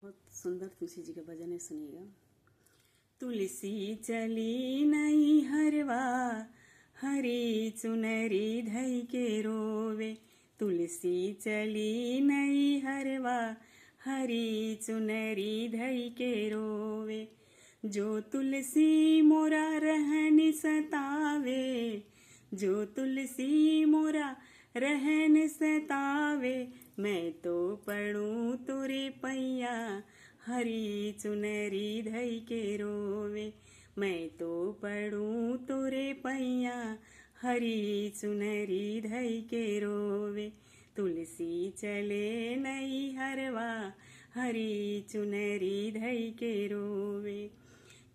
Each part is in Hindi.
बहुत सुंदर तुलसी जी का भजन है, सुनिएगा। तुलसी चली नई हरवा, हरी चुनरी धई के रोवे। तुलसी चली नई हरवा, हरी चुनरी धई के रोवे। जो तुलसी मोरा रहन सतावे, जो तुलसी मोरा रहन सतावे। मैं तो पढ़ूं तुरे पैया, हरी चुनरी धई के रोवे। मैं तो पढ़ूं तुरे पैया, हरी चुनरी धई के रोवे। तुलसी चले नई हरवा, हरी चुनरी धई के रोवे।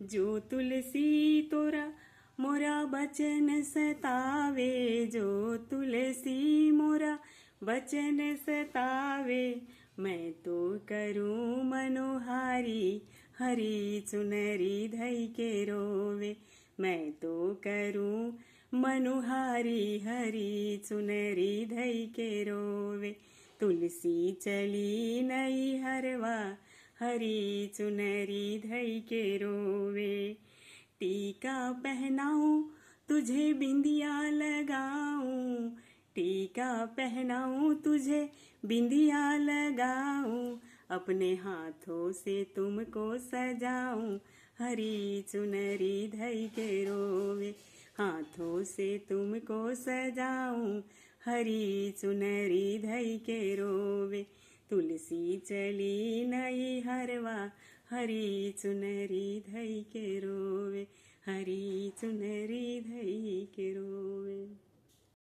जो तुलसी तोरा मोरा बचन सतावे, जो तुलसी मोरा बचन सतावे। मैं तो करूं मनोहारी, हरी चुनरी धई के रोवे। मैं तो करूं मनोहारी, हरी चुनरी धई के रोवे। तुलसी चली नई हरवा, हरी चुनरी धई के रोवे। टीका पहनाऊं तुझे बिंदिया लगाऊं, टीका पहनाऊं तुझे बिंदिया लगाऊं। अपने हाथों से तुमको सजाऊं, हरी चुनरी धई के रोवे। हाथों से तुमको सजाऊं, हरी चुनरी धई के रोवे। तुलसी चली नई हरवा, हरी चुनरी धई के रोवे। हरी चुनरी धई के रोवे।